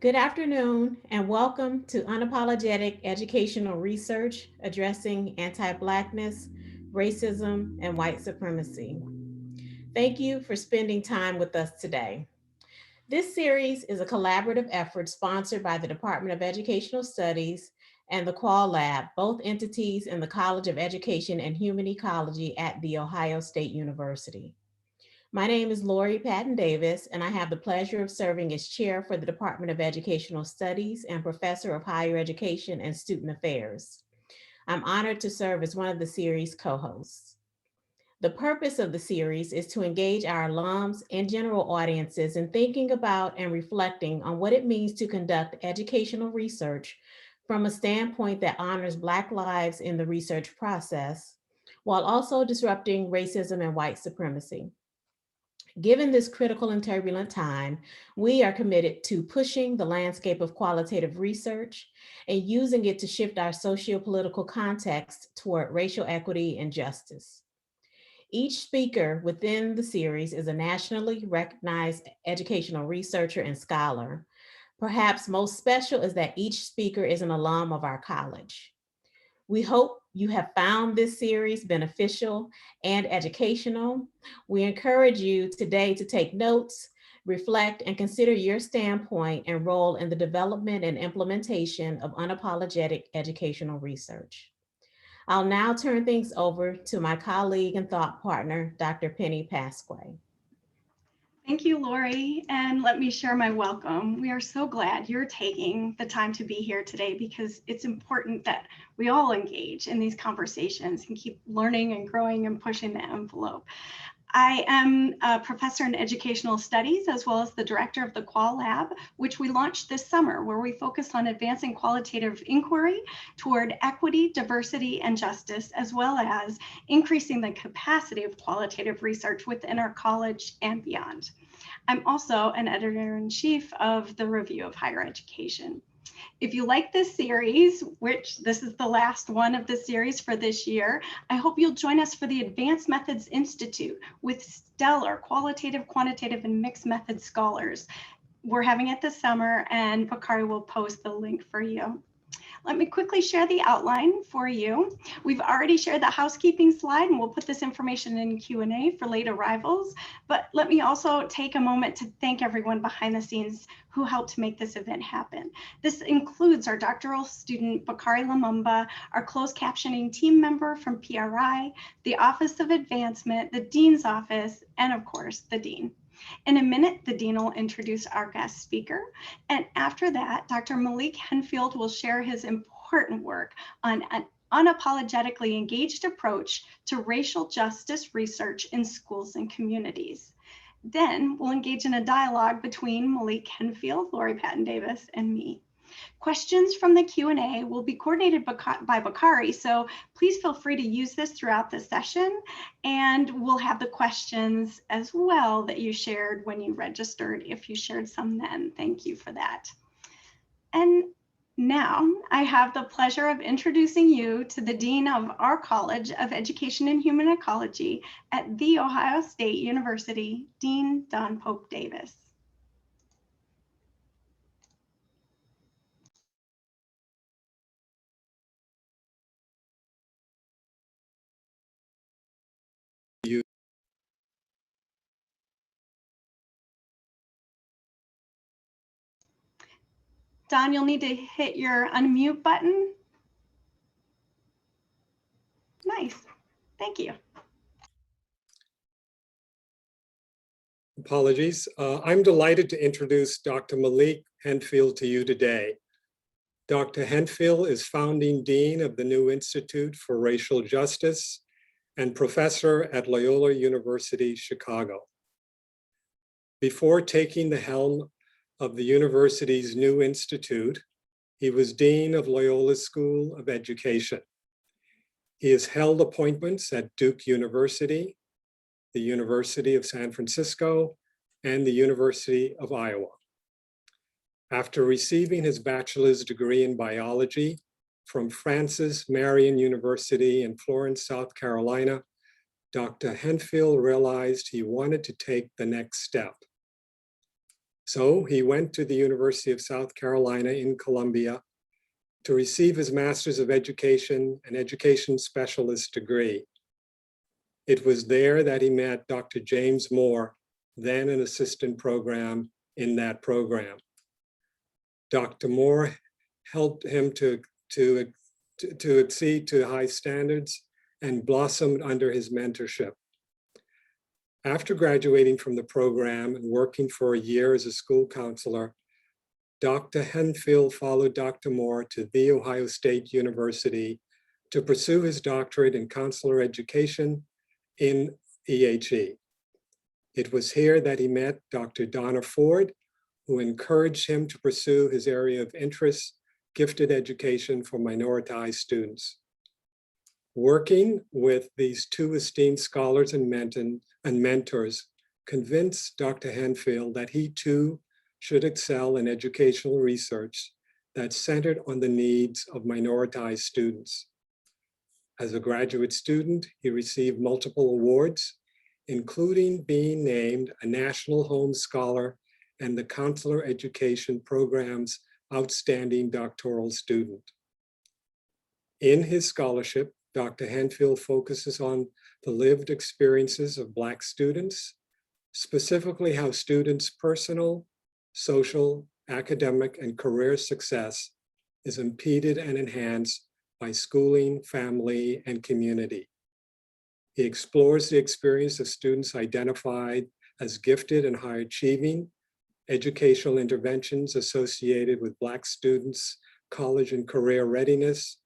Good afternoon, and welcome to Unapologetic Educational Research addressing anti-Blackness, racism, and white supremacy. Thank you for spending time with us today. This series is a collaborative effort sponsored by the Department of Educational Studies and the Qual Lab, both entities in the College of Education and Human Ecology at The Ohio State University. My name is Lori Patton Davis, and I have the pleasure of serving as chair for the Department of Educational Studies and professor of higher education and student affairs. I'm honored to serve as one of the series co-hosts. The purpose of the series is to engage our alums and general audiences in thinking about and reflecting on what it means to conduct educational research from a standpoint that honors Black lives in the research process, while also disrupting racism and white supremacy. Given this critical and turbulent time, we are committed to pushing the landscape of qualitative research and using it to shift our socio-political context toward racial equity and justice. Each speaker within the series is a nationally recognized educational researcher and scholar. Perhaps most special is that each speaker is an alum of our college. We hope you have found this series beneficial and educational. We encourage you today to take notes, reflect, and consider your standpoint and role in the development and implementation of unapologetic educational research. I'll now turn things over to my colleague and thought partner, Dr. Penny Pasquay. Thank you, Lori, and let me share my welcome. We are so glad you're taking the time to be here today because it's important that we all engage in these conversations and keep learning and growing and pushing the envelope. I am a professor in educational studies as well as the director of the Qual Lab, which we launched this summer, where we focus on advancing qualitative inquiry toward equity, diversity, and justice, as well as increasing the capacity of qualitative research within our college and beyond. I'm also an editor-in-chief of the Review of Higher Education. If you like this series, which this is the last one of the series for this year, I hope you'll join us for the Advanced Methods Institute with stellar qualitative, quantitative, and mixed method scholars. We're having it this summer, and Bakari will post the link for you. Let me quickly share the outline for you. We've already shared the housekeeping slide, and we'll put this information in Q&A for late arrivals. But let me also take a moment to thank everyone behind the scenes who helped make this event happen. This includes our doctoral student, Bakari Lamumba, our closed captioning team member from PRI, the Office of Advancement, the Dean's Office, and of course, the Dean. In a minute, the Dean will introduce our guest speaker. And after that, Dr. Malik Henfield will share his important work on an unapologetically engaged approach to racial justice research in schools and communities. Then we'll engage in a dialogue between Malik Henfield, Lori Patton Davis, and me. Questions from the Q&A will be coordinated by Bakari, so please feel free to use this throughout the session, and we'll have the questions as well that you shared when you registered, if you shared some then. Thank you for that. And now I have the pleasure of introducing you to the Dean of our College of Education and Human Ecology at The Ohio State University, Dean Don Pope Davis. You. Don, you'll need to hit your unmute button. Nice. Thank you. Apologies. I'm delighted to introduce Dr. Malik Henfield to you today. Dr. Henfield is founding dean of the new Institute for Racial Justice and professor at Loyola University, Chicago. Before taking the helm of the university's new institute, he was dean of Loyola School of Education. He has held appointments at Duke University, the University of San Francisco, and the University of Iowa. After receiving his bachelor's degree in biology from Francis Marion University in Florence, South Carolina, Dr. Henfield realized he wanted to take the next step. So he went to the University of South Carolina in Columbia to receive his Master's of Education and Education Specialist degree. It was there that he met Dr. James Moore, then an assistant program in that program. Dr. Moore helped him to exceed to high standards and blossomed under his mentorship. After graduating from the program and working for a year as a school counselor, Dr. Henfield followed Dr. Moore to The Ohio State University to pursue his doctorate in counselor education in EHE. It was here that he met Dr. Donna Ford, who encouraged him to pursue his area of interest, gifted education for minoritized students. Working with these two esteemed scholars and mentors convinced Dr. Henfield that he too should excel in educational research that centered on the needs of minoritized students. As a graduate student, he received multiple awards, including being named a National Holmes Scholar and the Counselor Education Program's Outstanding Doctoral Student. In his scholarship, Dr. Henfield focuses on the lived experiences of Black students, specifically how students' personal, social, academic, and career success is impeded and enhanced by schooling, family, and community. He explores the experience of students identified as gifted and high achieving, educational interventions associated with Black students' college and career readiness,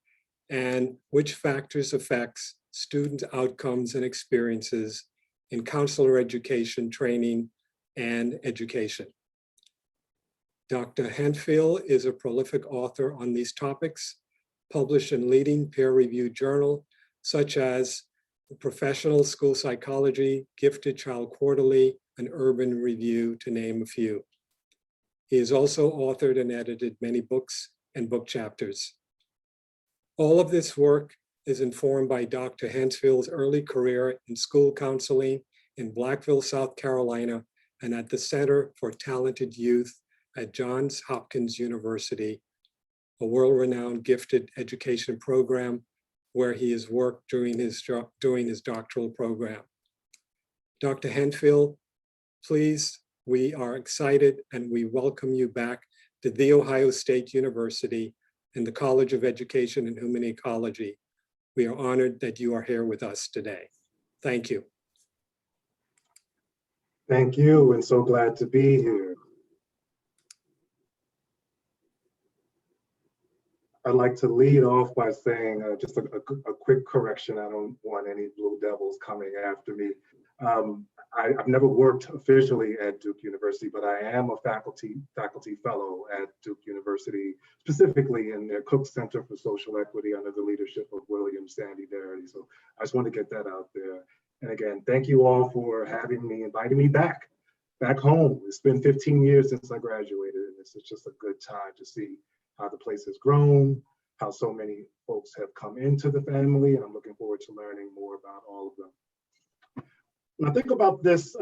and which factors affects student outcomes and experiences in counselor education, training, and education. Dr. Henfield is a prolific author on these topics, published in leading peer-reviewed journals such as the Professional School Psychology, Gifted Child Quarterly, and Urban Review, to name a few. He has also authored and edited many books and book chapters. All of this work is informed by Dr. Henfield's early career in school counseling in Blackville, South Carolina, and at the Center for Talented Youth at Johns Hopkins University, a world-renowned gifted education program where he has worked during his doctoral program. Dr. Henfield, please, we are excited and we welcome you back to The Ohio State University and the College of Education and Human Ecology. We are honored that you are here with us today. Thank you. Thank you, and so glad to be here. I'd like to lead off by saying just a quick correction. I don't want any blue devils coming after me. I've never worked officially at Duke University, but I am a faculty fellow at Duke University, specifically in their Cook Center for Social Equity under the leadership of William Sandy Darity. So I just want to get that out there. And again, thank you all for having me, inviting me back home. It's been 15 years since I graduated, and it's just a good time to see how the place has grown, how so many folks have come into the family, and I'm looking forward to learning more about all of them. When I think about this,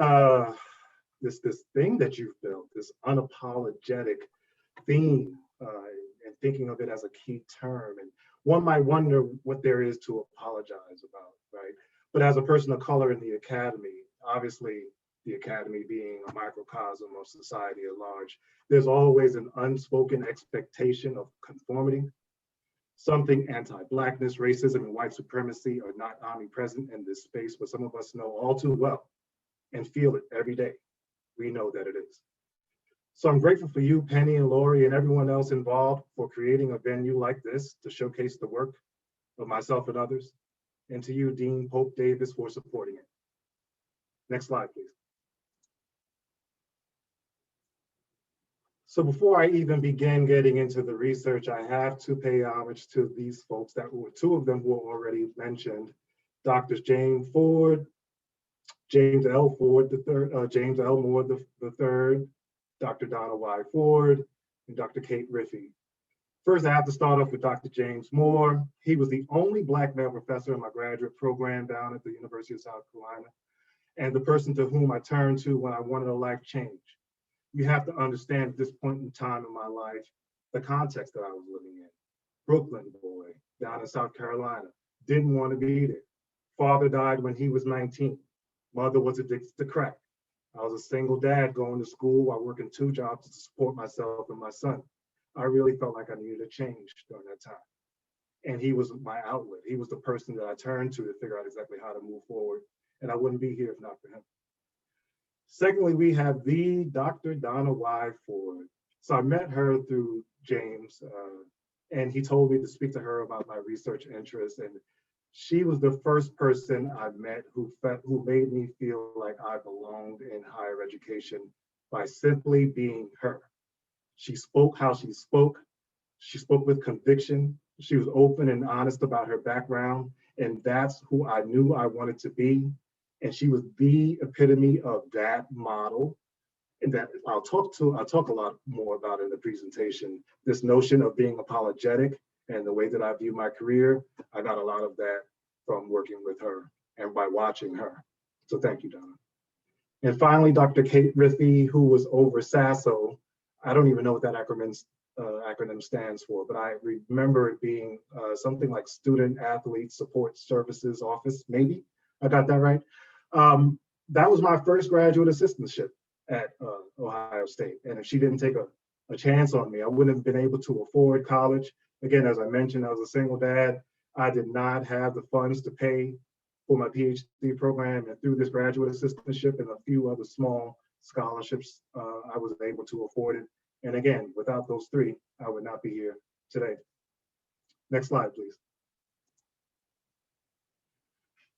this thing that you've built, this unapologetic theme, and thinking of it as a key term, and one might wonder what there is to apologize about, right? But as a person of color in the academy, obviously the academy being a microcosm of society at large, there's always an unspoken expectation of conformity. Something anti-Blackness, racism, and white supremacy are not omnipresent in this space, but some of us know all too well and feel it every day. We know that it is. So I'm grateful for you, Penny and Lori, and everyone else involved for creating a venue like this to showcase the work of myself and others, and to you, Dean Pope Davis, for supporting it. Next slide, please. So before I even begin getting into the research, I have to pay homage to these folks that were, two of them were already mentioned, Drs. James L. Ford III, James L. Moore III, Dr. Donna Y. Ford, and Dr. Kate Riffey. First, I have to start off with Dr. James Moore. He was the only Black male professor in my graduate program down at the University of South Carolina, and the person to whom I turned to when I wanted a life change. You have to understand at this point in time in my life, the context that I was living in. Brooklyn boy, down in South Carolina, didn't want to be there. Father died when he was 19. Mother was addicted to crack. I was a single dad going to school while working 2 jobs to support myself and my son. I really felt like I needed a change during that time. And he was my outlet. He was the person that I turned to figure out exactly how to move forward. And I wouldn't be here if not for him. Secondly, we have the Dr. Donna Y. Ford. So I met her through James, and he told me to speak to her about my research interests. And she was the first person I met who made me feel like I belonged in higher education by simply being her. She spoke how she spoke. She spoke with conviction. She was open and honest about her background. And that's who I knew I wanted to be. And she was the epitome of that model. And that I'll talk a lot more about in the presentation. This notion of being apologetic and the way that I view my career, I got a lot of that from working with her and by watching her. So thank you, Donna. And finally, Dr. Kate Riffey, who was over SASO. I don't even know what that acronym stands for, but I remember it being something like Student Athlete Support Services Office, maybe. I got that right. That was my first graduate assistantship at Ohio State. And if she didn't take a chance on me, I wouldn't have been able to afford college. Again, as I mentioned, I was a single dad. I did not have the funds to pay for my PhD program, and through this graduate assistantship and a few other small scholarships, I was able to afford it. And again, without those 3, I would not be here today. Next slide, please.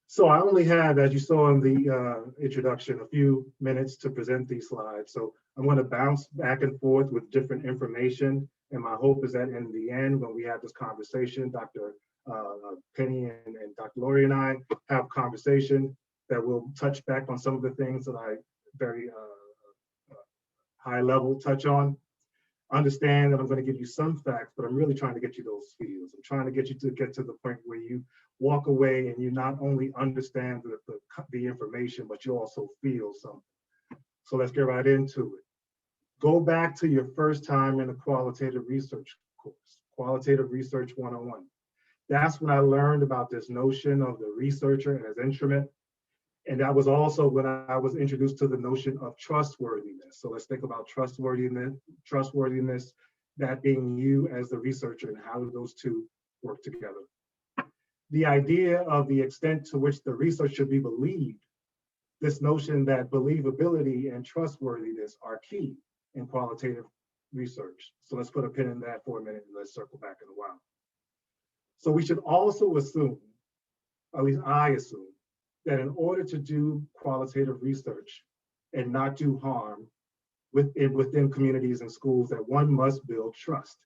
So I only have, as you saw in the introduction, a few minutes to present these slides. So I'm going to bounce back and forth with different information. And my hope is that in the end, when we have this conversation, Dr. Penny and Dr. Lori and I have a conversation that will touch back on some of the things that I very high level touch on. Understand that I'm going to give you some facts, but I'm really trying to get you those feels. I'm trying to get you to get to the point where you walk away and you not only understand the information, but you also feel something. So let's get right into it. Go back to your first time in a qualitative research course, Qualitative Research 101. That's when I learned about this notion of the researcher as instrument. And that was also when I was introduced to the notion of trustworthiness. So let's think about trustworthiness, that being you as the researcher, and how do those two work together. The idea of the extent to which the research should be believed, this notion that believability and trustworthiness are key in qualitative research. So let's put a pin in that for a minute and let's circle back in a while. So we should also assume, at least I assume, that in order to do qualitative research and not do harm within communities and schools, that one must build trust.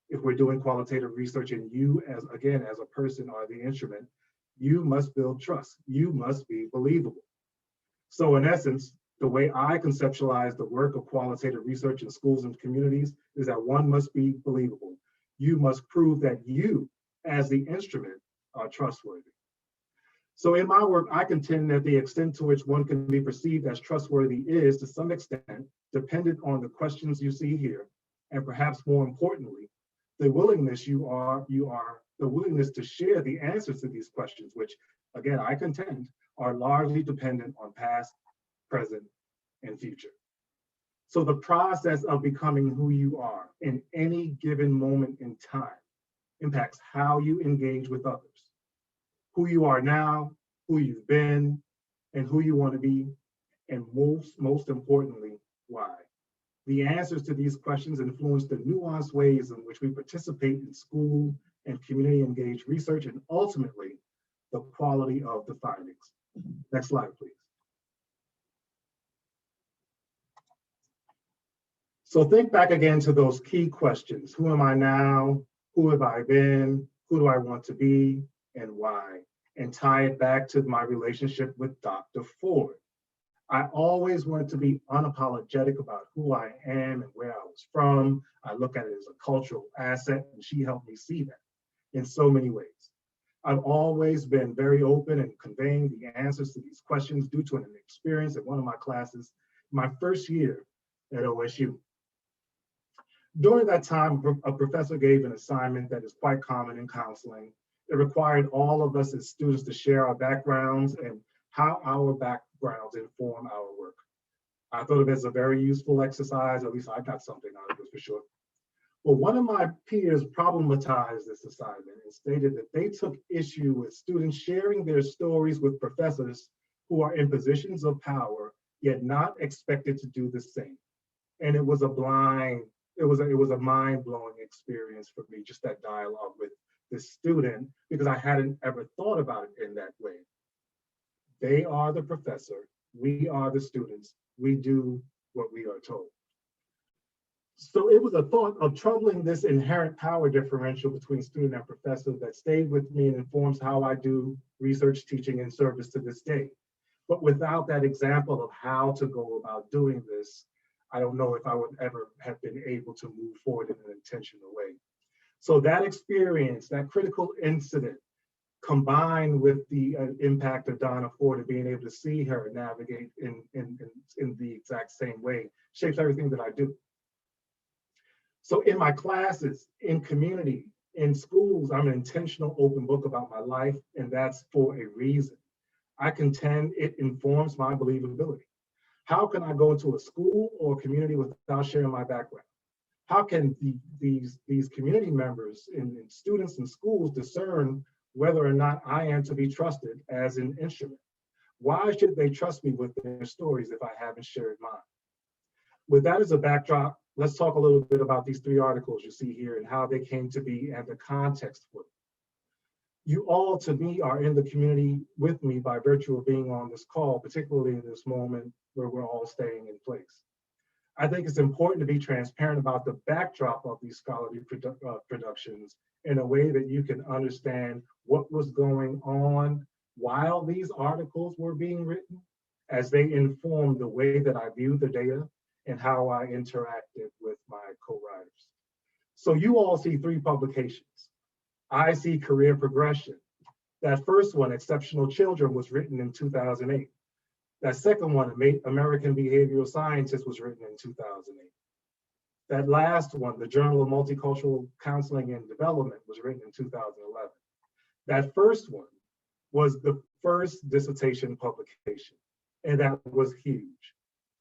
If we're doing qualitative research and you, as a person are the instrument, you must build trust. You must be believable. So in essence, the way I conceptualize the work of qualitative research in schools and communities is that one must be believable. You must prove that you, as the instrument, are trustworthy. So in my work, I contend that the extent to which one can be perceived as trustworthy is, to some extent, dependent on the questions you see here, and perhaps more importantly, the willingness the willingness to share the answers to these questions, which, again, I contend are largely dependent on past, present, and future. So the process of becoming who you are in any given moment in time impacts how you engage with others. Who you are now, who you've been, and who you want to be, and most importantly, why. The answers to these questions influence the nuanced ways in which we participate in school and community engaged research, and ultimately, the quality of the findings. Next slide, please. So think back again to those key questions. Who am I now? Who have I been? Who do I want to be? And why? And tie it back to my relationship with Dr. Ford. I always wanted to be unapologetic about who I am and where I was from. I look at it as a cultural asset, and she helped me see that in so many ways. I've always been very open in conveying the answers to these questions due to an experience in one of my classes, my first year at OSU. During that time, a professor gave an assignment that is quite common in counseling. It required all of us as students to share our backgrounds and how our backgrounds inform our work. I thought of it as a very useful exercise, at least I got something out of it for sure. Well, one of my peers problematized this assignment and stated that they took issue with students sharing their stories with professors who are in positions of power, yet not expected to do the same. And it was a mind-blowing experience for me, just that dialogue with this student, because I hadn't ever thought about it in that way. They are the professor, we are the students, we do what we are told. So it was a thought of troubling this inherent power differential between student and professor that stayed with me and informs how I do research, teaching, and service to this day. But without that example of how to go about doing this, I don't know if I would ever have been able to move forward in an intentional way. So that experience, that critical incident, combined with the impact of Donna Ford and being able to see her navigate in the exact same way, shapes everything that I do. So in my classes, in community, in schools, I'm an intentional open book about my life, and that's for a reason. I contend it informs my believability. How can I go into a school or a community without sharing my background? How can these community members and students in schools discern whether or not I am to be trusted as an instrument? Why should they trust me with their stories if I haven't shared mine? With that as a backdrop, let's talk a little bit about these 3 articles you see here and how they came to be and the context for them. You all, to me, are in the community with me by virtue of being on this call, particularly in this moment where we're all staying in place. I think it's important to be transparent about the backdrop of these scholarly productions in a way that you can understand what was going on while these articles were being written, as they inform the way that I view the data and how I interacted with my co-writers. So you all see 3 publications. I see career progression. That first one, Exceptional Children, was written in 2008. That second one, American Behavioral Scientist, was written in 2008. That last one, the Journal of Multicultural Counseling and Development, was written in 2011. That first one was the first dissertation publication, and that was huge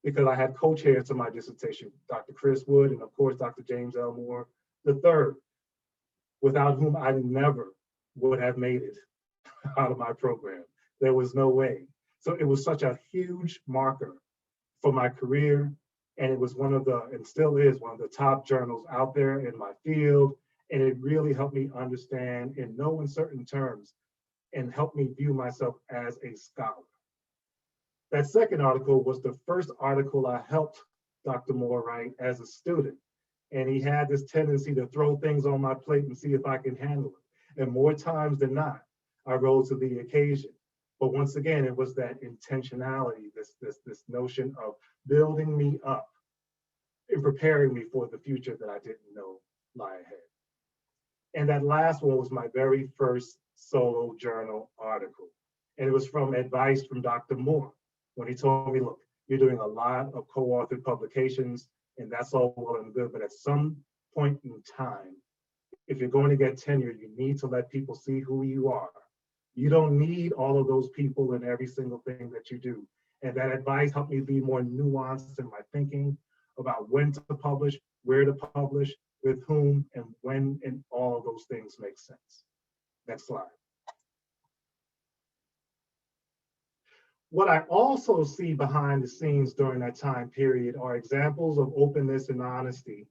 because I had co-chairs to my dissertation, Dr. Chris Wood and of course, Dr. James Elmore III, without whom I never would have made it out of my program. There was no way. So it was such a huge marker for my career. And it was one of the, and still is one of the top journals out there in my field. And it really helped me understand in no uncertain terms and helped me view myself as a scholar. That second article was the first article I helped Dr. Moore write as a student. And he had this tendency to throw things on my plate and see if I can handle it. And more times than not, I rose to the occasion. But once again, it was that intentionality, this notion of building me up and preparing me for the future that I didn't know lie ahead. And that last one was my very first solo journal article. And it was from advice from Dr. Moore, when he told me, look, you're doing a lot of co-authored publications, and that's all well and good, but at some point in time, if you're going to get tenure, you need to let people see who you are. You don't need all of those people in every single thing that you do. And that advice helped me be more nuanced in my thinking about when to publish, where to publish, with whom, and when, and all of those things make sense. Next slide. What I also see behind the scenes during that time period are examples of openness and honesty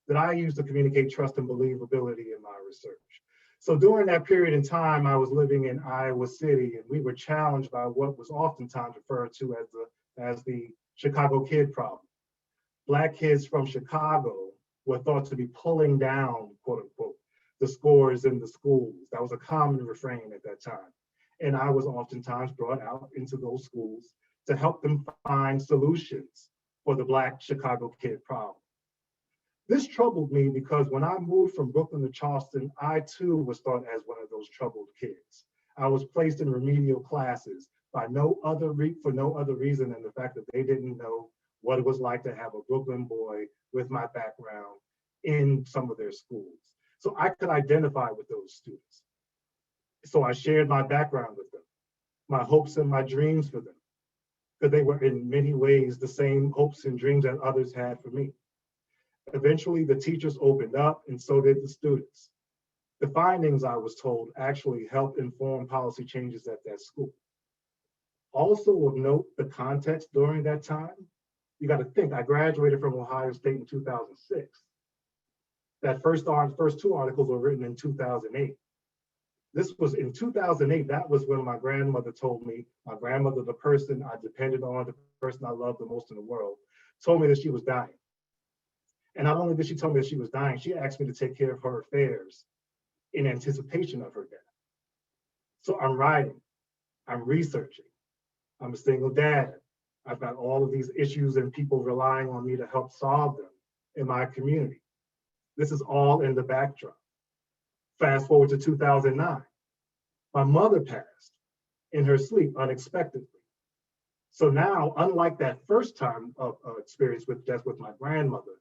that I use to communicate trust and believability in my research. So during that period in time, I was living in Iowa City, and we were challenged by what was oftentimes referred to as the Chicago kid problem. Black kids from Chicago were thought to be pulling down, quote unquote, the scores in the schools. That was a common refrain at that time. And I was oftentimes brought out into those schools to help them find solutions for the Black Chicago kid problem. This troubled me because when I moved from Brooklyn to Charleston, I too was thought as one of those troubled kids. I was placed in remedial classes for no other reason than the fact that they didn't know what it was like to have a Brooklyn boy with my background in some of their schools. So I could identify with those students. So I shared my background with them, my hopes and my dreams for them, because they were in many ways the same hopes and dreams that others had for me. Eventually, the teachers opened up, and so did the students. The findings, I was told, actually helped inform policy changes at that school. Also of note, the context during that time. You got to think, I graduated from Ohio State in 2006. That first two articles were written in 2008. This was in 2008, that was when my grandmother told me, my grandmother, the person I depended on, the person I loved the most in the world, told me that she was dying. And not only did she tell me that she was dying, she asked me to take care of her affairs in anticipation of her death. So I'm writing, I'm researching, I'm a single dad. I've got all of these issues and people relying on me to help solve them in my community. This is all in the backdrop. Fast forward to 2009. My mother passed in her sleep unexpectedly. So now, unlike that first time of experience with death with my grandmother,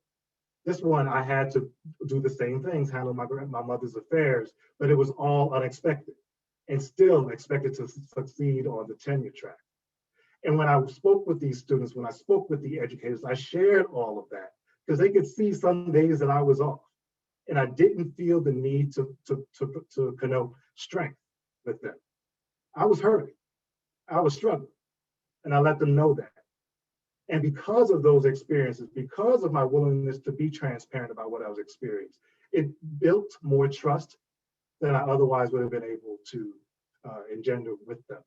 this one I had to do the same things, handle my mother's affairs, but it was all unexpected and still expected to succeed on the tenure track. And when I spoke with these students, when I spoke with the educators, I shared all of that because they could see some days that I was off. And I didn't feel the need to connote strength with them. I was hurting, I was struggling, and I let them know that. And because of those experiences, because of my willingness to be transparent about what I was experiencing, it built more trust than I otherwise would have been able to engender with them.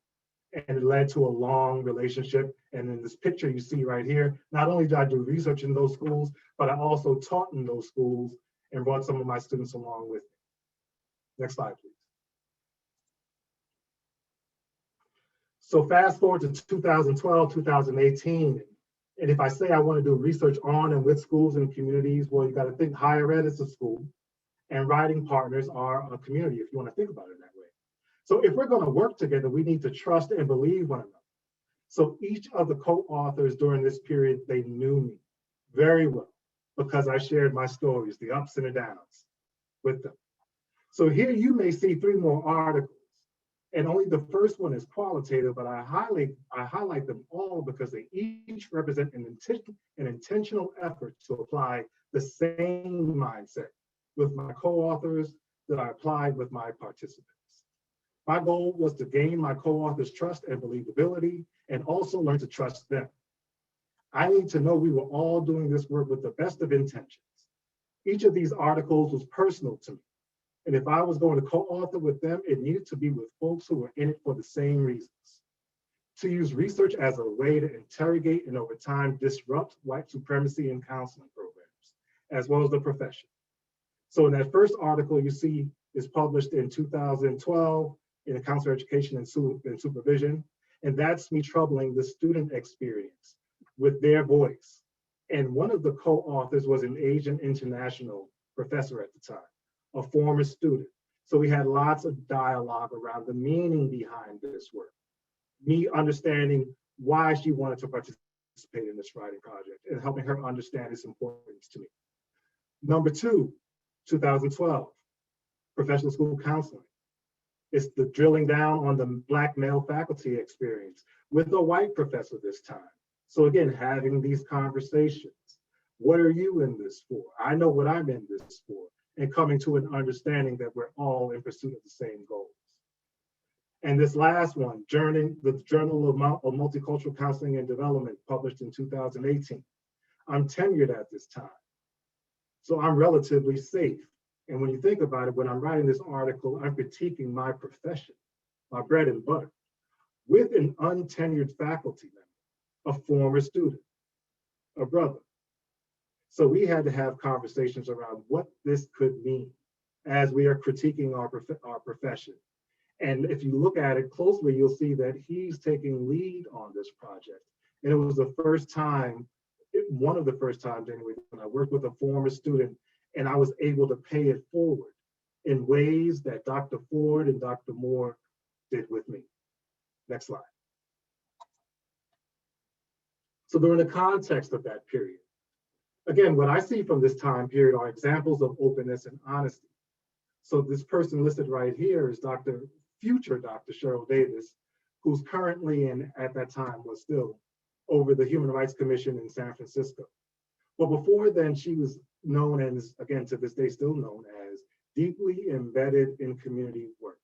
And it led to a long relationship. And in this picture you see right here, not only did I do research in those schools, but I also taught in those schools and brought some of my students along with me. Next slide, please. So fast forward to 2012, 2018. And if I say I want to do research on and with schools and communities, well, you got to think higher ed is a school and writing partners are a community, if you want to think about it that way. So if we're going to work together, we need to trust and believe one another. So each of the co-authors during this period, they knew me very well because I shared my stories, the ups and the downs with them. So here you may see 3 more articles, and only the first one is qualitative, but I highlight them all because they each represent an intentional effort to apply the same mindset with my co-authors that I applied with my participants. My goal was to gain my co-authors' trust and believability and also learn to trust them. I need to know we were all doing this work with the best of intentions. Each of these articles was personal to me. And if I was going to co-author with them, it needed to be with folks who were in it for the same reasons. To use research as a way to interrogate and over time disrupt white supremacy in counseling programs, as well as the profession. So in that first article you see is published in 2012 in a counselor education and supervision. And that's me troubling the student experience with their voice. And one of the co-authors was an Asian international professor at the time, a former student. So we had lots of dialogue around the meaning behind this work, me understanding why she wanted to participate in this writing project and helping her understand its importance to me. Number 2, 2012, professional school counseling. It's the drilling down on the Black male faculty experience with a white professor this time. So again, having these conversations. What are you in this for? I know what I'm in this for. And coming to an understanding that we're all in pursuit of the same goals. And this last one, the Journal of Multicultural Counseling and Development, published in 2018. I'm tenured at this time, so I'm relatively safe. And when you think about it, when I'm writing this article, I'm critiquing my profession, my bread and butter, with an untenured faculty member, a former student, a brother. So we had to have conversations around what this could mean as we are critiquing our profession. And if you look at it closely, you'll see that he's taking lead on this project. And it was the first time, one of the first times anyway, when I worked with a former student and I was able to pay it forward in ways that Dr. Ford and Dr. Moore did with me. Next slide. So during the context of that period, again, what I see from this time period are examples of openness and honesty. So this person listed right here is future Dr. Cheryl Davis, who's currently and at that time was still over the Human Rights Commission in San Francisco. But before then, she was known as, again, to this day, still known as deeply embedded in community work.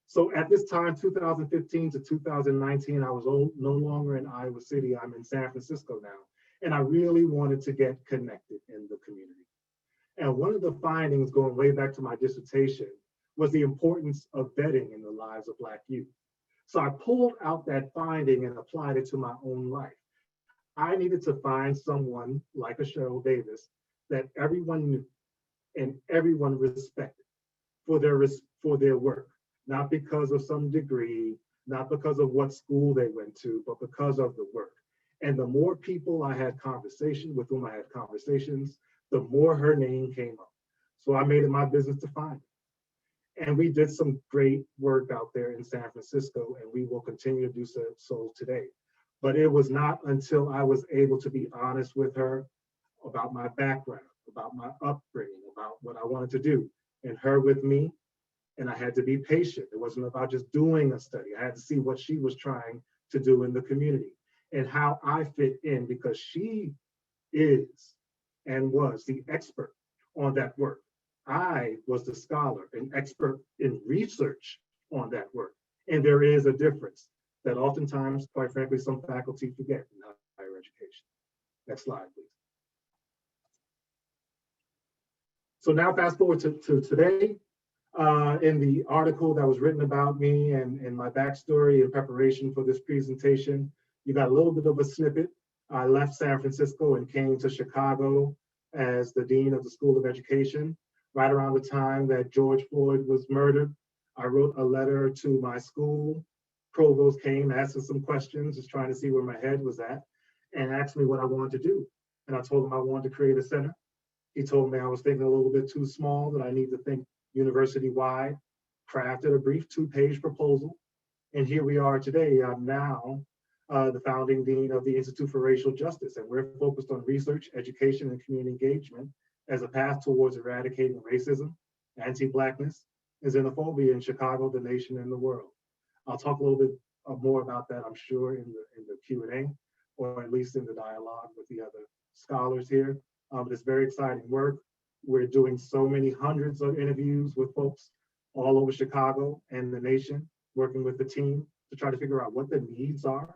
So at this time, 2015 to 2019, I was no longer in Iowa City, I'm in San Francisco now. And I really wanted to get connected in the community. And one of the findings going way back to my dissertation was the importance of vetting in the lives of Black youth. So I pulled out that finding and applied it to my own life. I needed to find someone like a Cheryl Davis that everyone knew and everyone respected for their work, not because of some degree, not because of what school they went to, but because of the work. And the more people I had with whom I had conversations, the more her name came up. So I made it my business to find it. And we did some great work out there in San Francisco, and we will continue to do so today. But it was not until I was able to be honest with her about my background, about my upbringing, about what I wanted to do, and her with me. And I had to be patient. It wasn't about just doing a study. I had to see what she was trying to do in the community and how I fit in, because she is and was the expert on that work. I was the scholar and expert in research on that work. And there is a difference that oftentimes, quite frankly, some faculty forget in higher education. Next slide, please. So now fast forward to today. In the article that was written about me and my backstory in preparation for this presentation, you got a little bit of a snippet. I left San Francisco and came to Chicago as the Dean of the School of Education. Right around the time that George Floyd was murdered, I wrote a letter to my school. Provost came, asking some questions, just trying to see where my head was at, and asked me what I wanted to do. And I told him I wanted to create a center. He told me I was thinking a little bit too small, that I need to think university-wide, crafted a brief 2-page proposal. And here we are today. I'm now the founding dean of the Institute for Racial Justice, and we're focused on research, education, and community engagement as a path towards eradicating racism, anti-Blackness, and xenophobia in Chicago, the nation, and the world. I'll talk a little bit more about that, I'm sure, in the Q&A, or at least in the dialogue with the other scholars here. It's very exciting work. We're doing so many hundreds of interviews with folks all over Chicago and the nation, working with the team to try to figure out what the needs are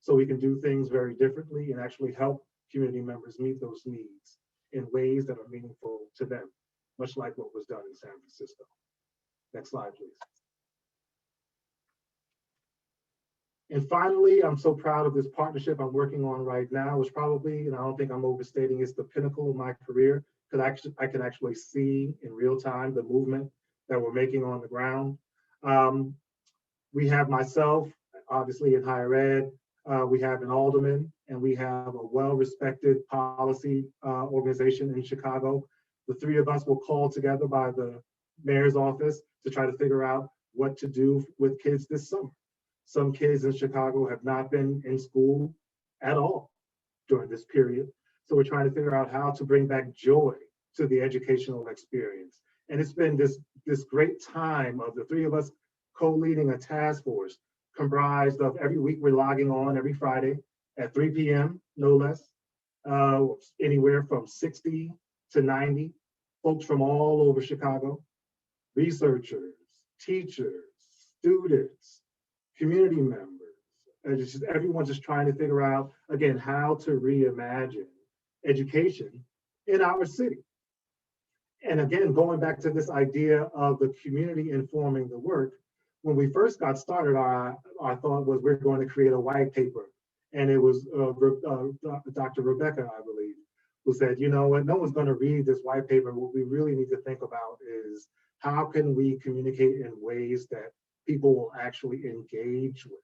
so we can do things very differently and actually help community members meet those needs in ways that are meaningful to them, much like what was done in San Francisco. Next slide, please. And finally, I'm so proud of this partnership I'm working on right now. It's probably, and I don't think I'm overstating, it's the pinnacle of my career, because I can actually see in real time the movement that we're making on the ground. We have myself, obviously in higher ed, we have an alderman, and we have a well-respected policy organization in Chicago. The three of us were called together by the mayor's office to try to figure out what to do with kids this summer. Some kids in Chicago have not been in school at all during this period. So we're trying to figure out how to bring back joy to the educational experience. And it's been this great time of the three of us co-leading a task force comprised of, every week we're logging on every Friday at 3 p.m., no less, anywhere from 60 to 90 folks from all over Chicago, researchers, teachers, students, community members, and just everyone's just trying to figure out, again, how to reimagine education in our city. And again, going back to this idea of the community informing the work, when we first got started, our thought was we're going to create a white paper. And it was Dr. Rebecca, I believe, who said, you know what, no one's going to read this white paper. What we really need to think about is how can we communicate in ways that people will actually engage with.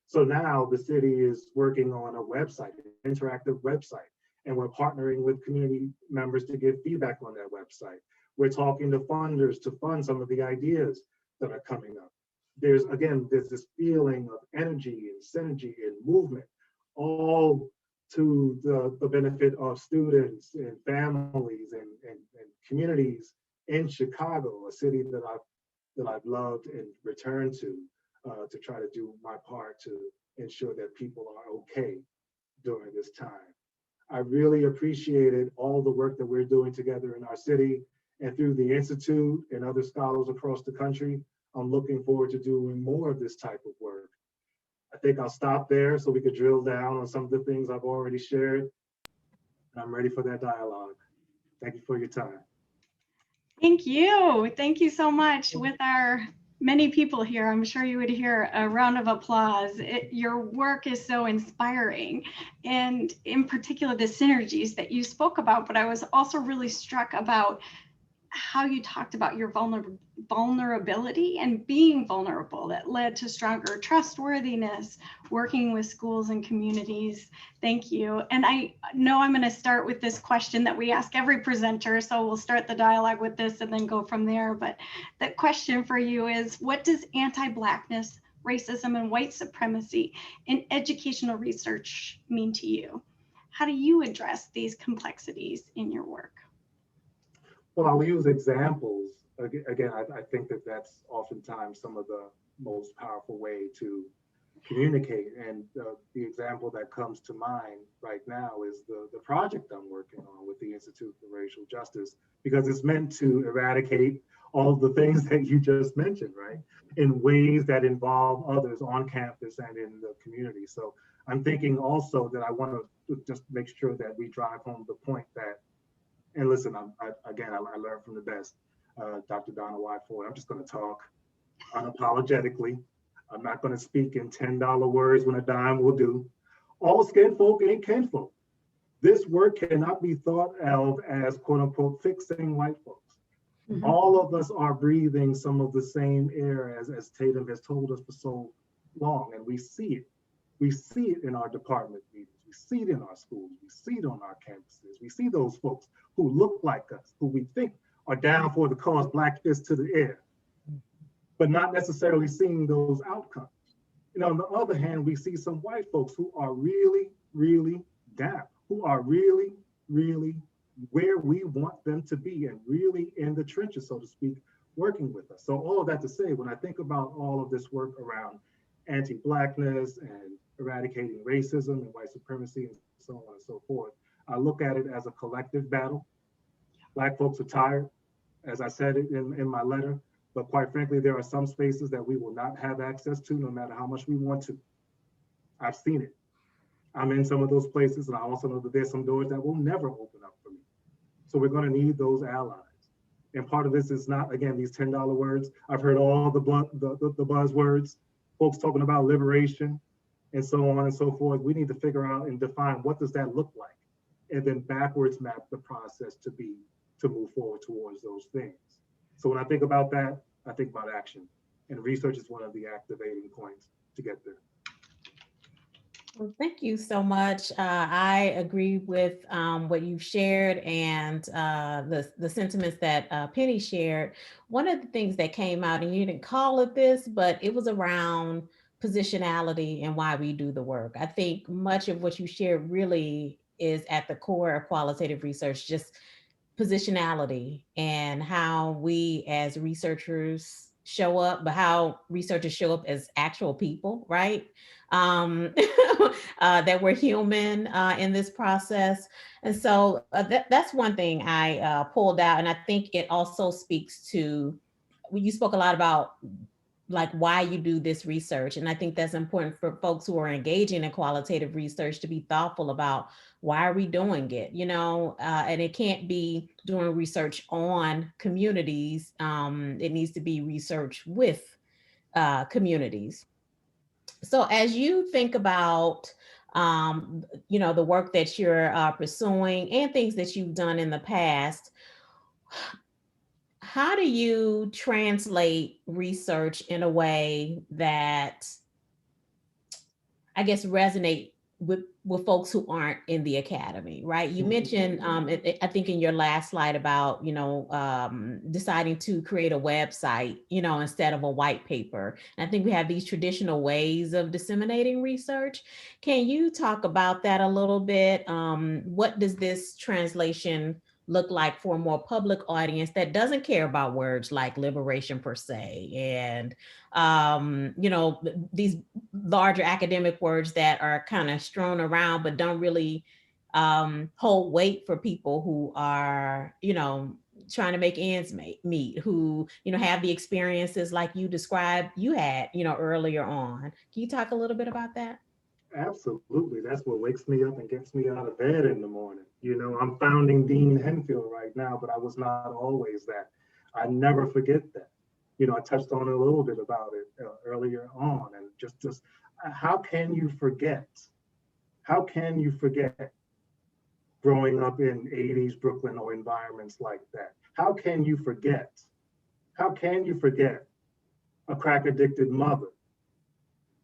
So now the city is working on a website, an interactive website, and we're partnering with community members to give feedback on that website. We're talking to funders to fund some of the ideas that are coming up. There's this feeling of energy and synergy and movement, all to the benefit of students and families and communities in Chicago, a city that I've loved and returned to try to do my part to ensure that people are okay during this time. I really appreciated all the work that we're doing together in our city and through the Institute and other scholars across the country. I'm looking forward to doing more of this type of work. I think I'll stop there so we could drill down on some of the things I've already shared. I'm ready for that dialogue. Thank you for your time. Thank you. Thank you so much. With our many people here, I'm sure you would hear a round of applause. Your work is so inspiring, and in particular, the synergies that you spoke about, but I was also really struck about how you talked about your vulnerability and being vulnerable that led to stronger trustworthiness, working with schools and communities. Thank you. And I know I'm going to start with this question that we ask every presenter. So we'll start the dialogue with this and then go from there. But the question for you is, what does anti-Blackness, racism, and white supremacy in educational research mean to you? How do you address these complexities in your work? Well, I'll use examples. Again, I think that that's oftentimes some of the most powerful way to communicate. And the example that comes to mind right now is the project I'm working on with the Institute for Racial Justice, because it's meant to eradicate all of the things that you just mentioned, right? In ways that involve others on campus and in the community. So I'm thinking also that I want to just make sure that we drive home the point that, and listen, I learned from the best, Dr. Donna White Ford. I'm just going to talk unapologetically. I'm not going to speak in $10 words when a dime will do. All skin folk ain't kinfolk. This work cannot be thought of as quote unquote fixing white folks. Mm-hmm. All of us are breathing some of the same air as Tatum has told us for so long, and we see it. We see it in our department meetings. We see it in our schools. We see it on our campuses. We see those folks who look like us, who we think are down for the cause, Black fist to the air, but not necessarily seeing those outcomes. And on the other hand, we see some white folks who are really, really down, who are really, really where we want them to be and really in the trenches, so to speak, working with us. So all of that to say, when I think about all of this work around anti-Blackness and eradicating racism and white supremacy and so on and so forth, I look at it as a collective battle. Black folks are tired, as I said in my letter, but quite frankly, there are some spaces that we will not have access to no matter how much we want to. I've seen it. I'm in some of those places, and I also know that there's some doors that will never open up for me. So we're going to need those allies. And part of this is not, again, these $10 words. I've heard all the buzzwords, folks talking about liberation and so on and so forth. We need to figure out and define what does that look like, and then backwards map the process to move forward towards those things. So when I think about that, I think about action, and research is one of the activating points to get there. Well, thank you so much. I agree with what you've shared and the sentiments that Penny shared. One of the things that came out, and you didn't call it this, but it was around positionality and why we do the work. I think much of what you shared really is at the core of qualitative research, just positionality and how we as researchers show up, but how researchers show up as actual people, right? That we're human in this process. And so that's one thing I pulled out. And I think it also speaks to, you spoke a lot about like why you do this research. And I think that's important for folks who are engaging in qualitative research to be thoughtful about why are we doing it, and it can't be doing research on communities. It needs to be research with communities. So as you think about, the work that you're pursuing and things that you've done in the past, how do you translate research in a way that, I guess, resonate with folks who aren't in the academy, right? You mentioned, Mhm. I think in your last slide about, deciding to create a website, instead of a white paper. And I think we have these traditional ways of disseminating research. Can you talk about that a little bit? What does this translation look like for a more public audience that doesn't care about words like liberation per se, and these larger academic words that are kind of strewn around but don't really hold weight for people who are, trying to make ends meet, who, have the experiences like you described you had, earlier on. Can you talk a little bit about that? Absolutely. That's what wakes me up and gets me out of bed in the morning. I'm founding Dean Henfield right now, but I was not always that. I never forget that. I touched on a little bit about it earlier on, and just how can you forget? How can you forget growing up in 80s Brooklyn or environments like that? How can you forget? How can you forget a crack addicted mother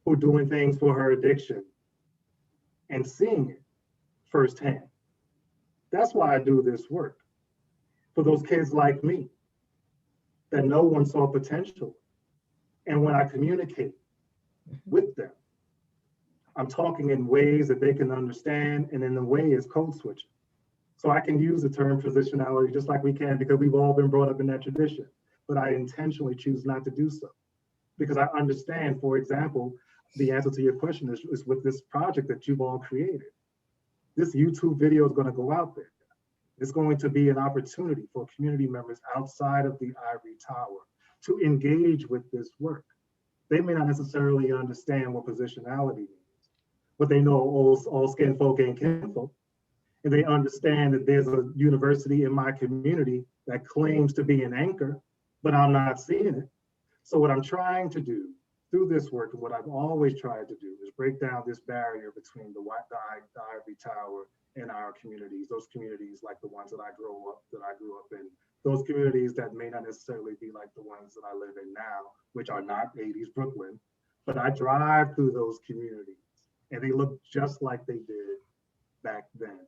who doing things for her addiction and seeing it firsthand? That's why I do this work. For those kids like me that no one saw potential. And when I communicate with them, I'm talking in ways that they can understand, and in the way is code switching. So I can use the term positionality just like we can because we've all been brought up in that tradition. But I intentionally choose not to do so because I understand, for example, the answer to your question is with this project that you've all created. This YouTube video is going to go out there. It's going to be an opportunity for community members outside of the ivory tower to engage with this work. They may not necessarily understand what positionality means, but they know all skin folk ain't kinfolk. And they understand that there's a university in my community that claims to be an anchor, but I'm not seeing it. So what I'm trying to do through this work, and what I've always tried to do, is break down this barrier between the ivory tower and our communities, those communities like the ones that I grew up in, those communities that may not necessarily be like the ones that I live in now, which are not 80s Brooklyn, but I drive through those communities and they look just like they did back then.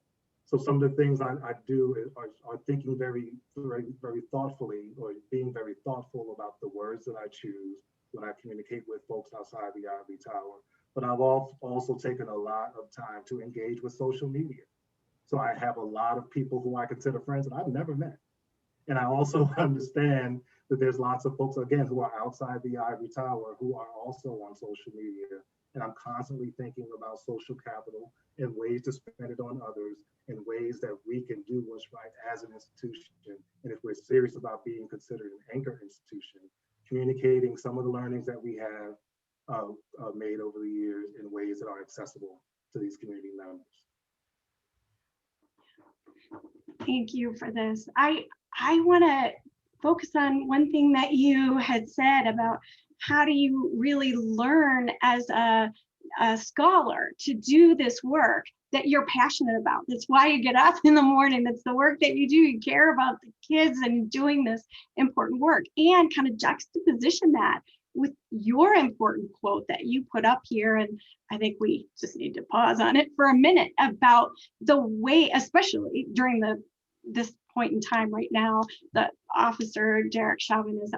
So some of the things I do are thinking very, very, very thoughtfully, or being very thoughtful about the words that I choose when I communicate with folks outside the ivory tower. But I've also taken a lot of time to engage with social media. So I have a lot of people who I consider friends that I've never met. And I also understand that there's lots of folks, again, who are outside the ivory tower who are also on social media. And I'm constantly thinking about social capital and ways to spend it on others in ways that we can do what's right as an institution. And if we're serious about being considered an anchor institution, communicating some of the learnings that we have made over the years in ways that are accessible to these community members. Thank you for this. I want to focus on one thing that you had said about how do you really learn as a scholar to do this work that you're passionate about. That's why you get up in the morning. That's the work that you do. You care about the kids and doing this important work, and kind of juxtaposition that with your important quote that you put up here. And I think we just need to pause on it for a minute about the way, especially during this point in time right now, that Officer Derek Chauvin is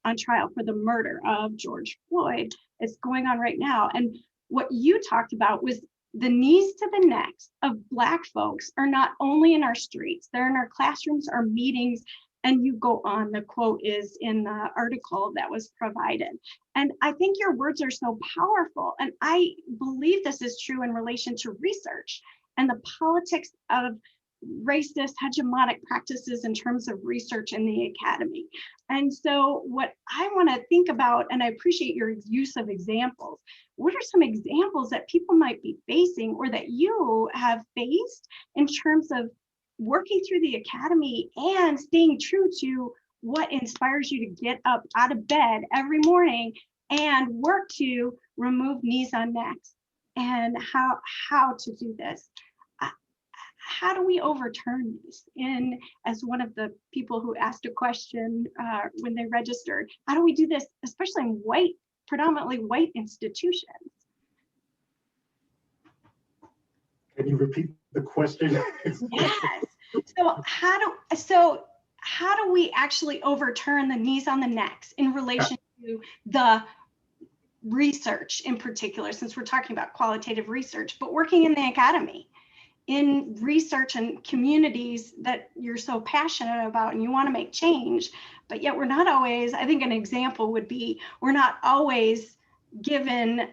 on trial for the murder of George Floyd. It's going on right now. And what you talked about was the knees to the necks of Black folks are not only in our streets, they're in our classrooms, our meetings, and you go on. The quote is in the article that was provided. And I think your words are so powerful. And I believe this is true in relation to research and the politics of racist hegemonic practices in terms of research in the academy. And so what I want to think about, and I appreciate your use of examples, what are some examples that people might be facing or that you have faced in terms of working through the academy and staying true to what inspires you to get up out of bed every morning and work to remove knees on necks, and how to do this? How do we overturn this? And as one of the people who asked a question when they registered, how do we do this, especially in predominantly white institutions? Can you repeat the question? Yes. How do we actually overturn the knees on the necks in relation to the research in particular, since we're talking about qualitative research, but working in the academy, in research and communities that you're so passionate about and you want to make change, but yet we're not always, I think an example would be, we're not always given,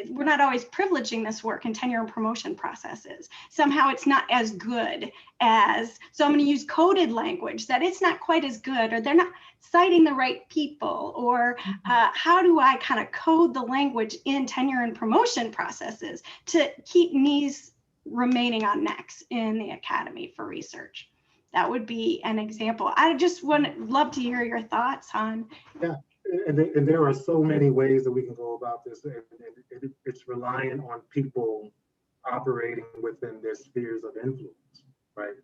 we're not always privileging this work in tenure and promotion processes. Somehow it's not as good as, so I'm going to use coded language, that it's not quite as good, or they're not citing the right people, or how do I kind of code the language in tenure and promotion processes to keep knees remaining on necks in the academy for research? That would be an example. I just would love to hear your thoughts on. Yeah, and there are so many ways that we can go about this, and it's reliant on people operating within their spheres of influence, right?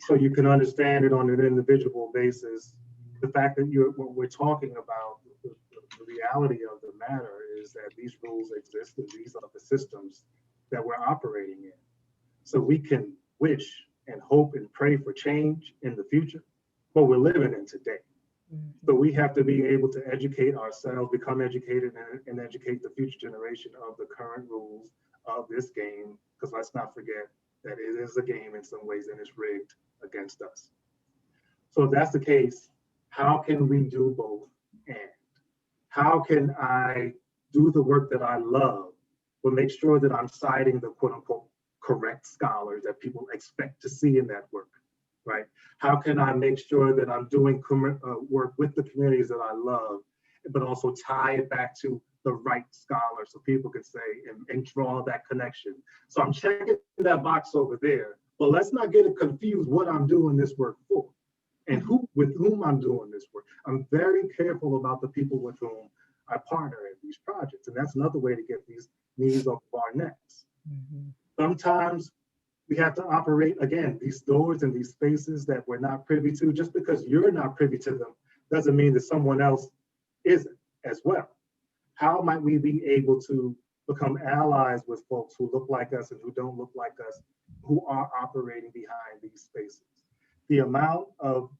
So you can understand it on an individual basis. The fact that what we're talking about, the reality of the matter is that these rules exist and these are the systems that we're operating in. So we can wish and hope and pray for change in the future, but we're living in today. So we have to be able to educate ourselves, become educated, and educate the future generation of the current rules of this game, because let's not forget that it is a game in some ways and it's rigged against us. So if that's the case, how can we do both? And how can I do the work that I love, but make sure that I'm citing the quote unquote correct scholars that people expect to see in that work, right? How can I make sure that I'm doing work with the communities that I love, but also tie it back to the right scholar so people can say and draw that connection. So I'm checking that box over there, but let's not get it confused what I'm doing this work for and with whom I'm doing this work. I'm very careful about the people with whom I partner in these projects. And that's another way to get these knees off of our necks. Sometimes we have to operate, again, these doors and these spaces that we're not privy to. Just because you're not privy to them doesn't mean that someone else isn't as well. How might we be able to become allies with folks who look like us and who don't look like us, who are operating behind these spaces? The amount of,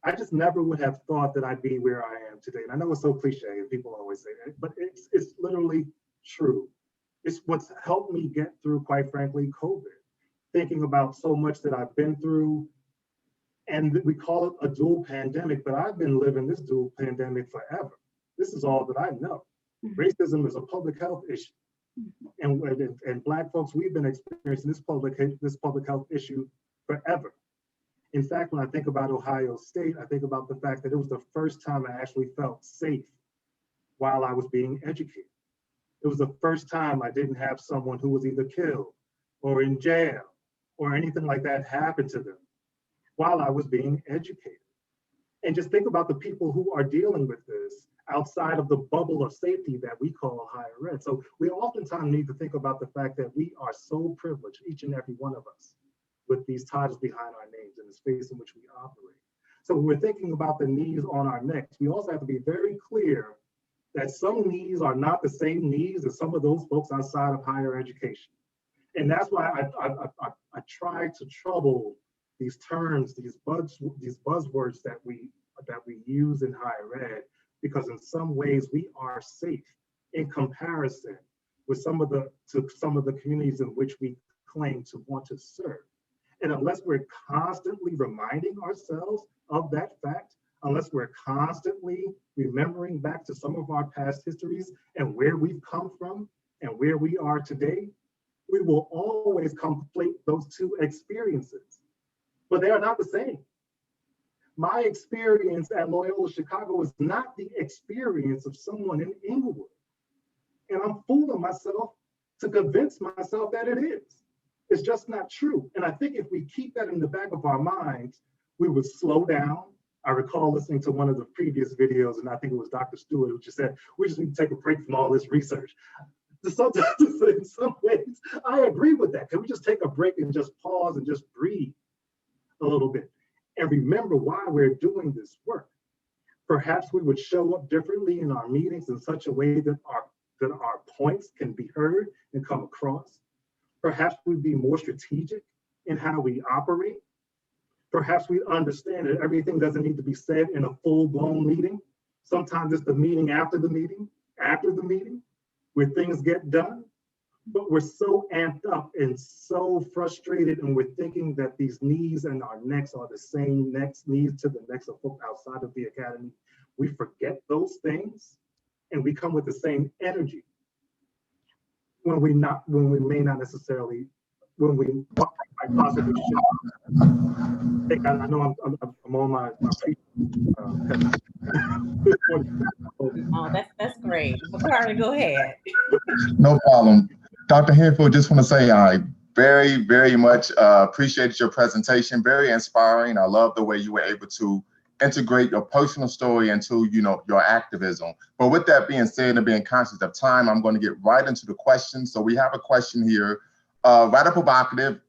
I just never would have thought that I'd be where I am today. And I know it's so cliche and people always say that, but it's literally true. It's what's helped me get through, quite frankly, COVID. Thinking about so much that I've been through, and we call it a dual pandemic, but I've been living this dual pandemic forever. This is all that I know. Racism is a public health issue. And Black folks, we've been experiencing this public health issue forever. In fact, when I think about Ohio State, I think about the fact that it was the first time I actually felt safe while I was being educated. It was the first time I didn't have someone who was either killed or in jail or anything like that happen to them while I was being educated. And just think about the people who are dealing with this outside of the bubble of safety that we call higher ed. So we oftentimes need to think about the fact that we are so privileged, each and every one of us, with these titles behind our names and the space in which we operate. So when we're thinking about the knees on our necks, we also have to be very clear that some knees are not the same knees as some of those folks outside of higher education. And that's why I try to trouble these terms, these buzzwords that we use in higher ed, because in some ways we are safe in comparison with some of the communities in which we claim to want to serve. And unless we're constantly reminding ourselves of that fact, unless we're constantly remembering back to some of our past histories and where we've come from and where we are today, we will always conflate those two experiences, but they are not the same. My experience at Loyola Chicago is not the experience of someone in Inglewood. And I'm fooling myself to convince myself that it is. It's just not true. And I think if we keep that in the back of our minds, we would slow down. I recall listening to one of the previous videos, and I think it was Dr. Stewart, who just said, we just need to take a break from all this research. Sometimes, in some ways, I agree with that. Can we just take a break and just pause and just breathe a little bit and remember why we're doing this work? Perhaps we would show up differently in our meetings in such a way that our points can be heard and come across. Perhaps we'd be more strategic in how we operate. Perhaps we understand that everything doesn't need to be said in a full-blown meeting. Sometimes it's the meeting, where things get done. But we're so amped up and so frustrated, and we're thinking that these knees and our necks are the same knees to the necks of folk outside of the academy. We forget those things, and we come with the same energy when we may not necessarily, when we might possibly should. I know I'm on my Oh, that's great. Carter, go ahead. No problem. Dr. Henfield, just want to say I very, very much appreciated your presentation. Very inspiring. I love the way you were able to integrate your personal story into, your activism. But with that being said and being conscious of time, I'm going to get right into the questions. So we have a question here, rather provocative.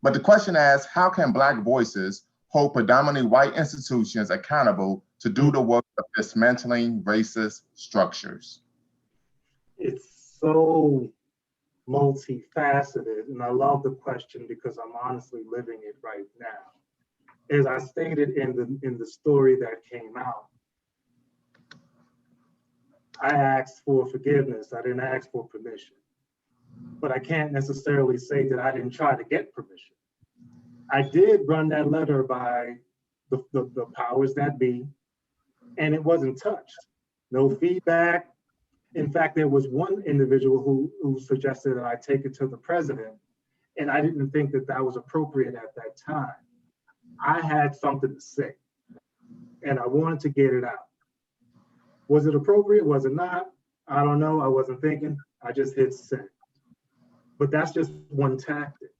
But the question asks, how can Black voices hold predominantly white institutions accountable to do the work of dismantling racist structures? It's so multifaceted, and I love the question because I'm honestly living it right now. As I stated in the story that came out, I asked for forgiveness. I didn't ask for permission. But I can't necessarily say that I didn't try to get permission. I did run that letter by the powers that be, and it wasn't touched. No feedback. In fact, there was one individual who suggested that I take it to the president, and I didn't think that that was appropriate at that time. I had something to say, and I wanted to get it out. Was it appropriate? Was it not? I don't know. I wasn't thinking. I just hit send. But that's just one tactic.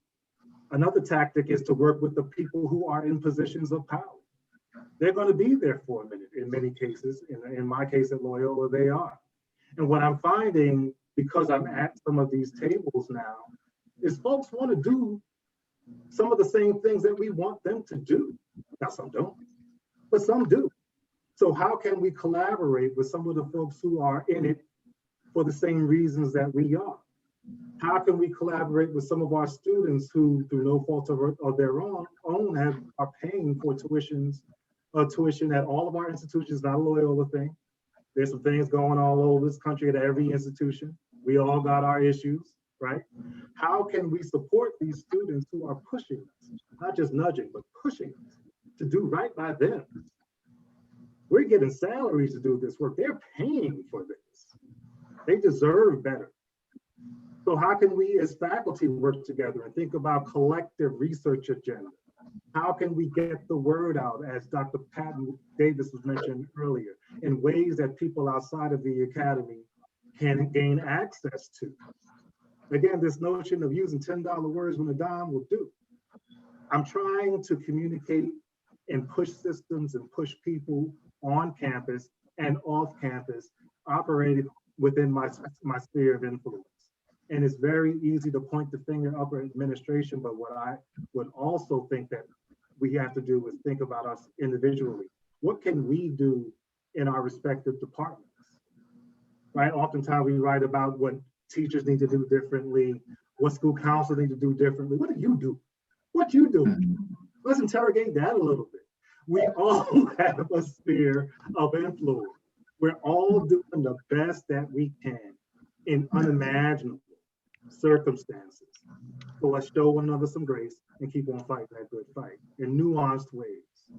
Another tactic is to work with the people who are in positions of power. They're going to be there for a minute in many cases. In my case at Loyola, they are. And what I'm finding, because I'm at some of these tables now, is folks want to do some of the same things that we want them to do. Now, some don't, but some do. So how can we collaborate with some of the folks who are in it for the same reasons that we are? How can we collaborate with some of our students who, through no fault of their own are paying for tuition at all of our institutions, not a Loyola thing. There's some things going all over this country at every institution. We all got our issues, right? How can we support these students who are pushing us, not just nudging, but pushing us to do right by them? We're getting salaries to do this work. They're paying for this. They deserve better. So how can we as faculty work together and think about collective research agenda? How can we get the word out, as Dr. Patton Davis was mentioned earlier, in ways that people outside of the academy can gain access to? Again, this notion of using $10 words when a dime will do. I'm trying to communicate and push systems and push people on campus and off campus, operated within my sphere of influence. And it's very easy to point the finger up at administration, but what I would also think that we have to do is think about us individually. What can we do in our respective departments, right? Oftentimes we write about what teachers need to do differently, what school councils need to do differently. What do you do? What you do? Let's interrogate that a little bit. We all have a sphere of influence. We're all doing the best that we can in unimaginable circumstances. So let's show one another some grace and keep on fighting that good fight in nuanced ways.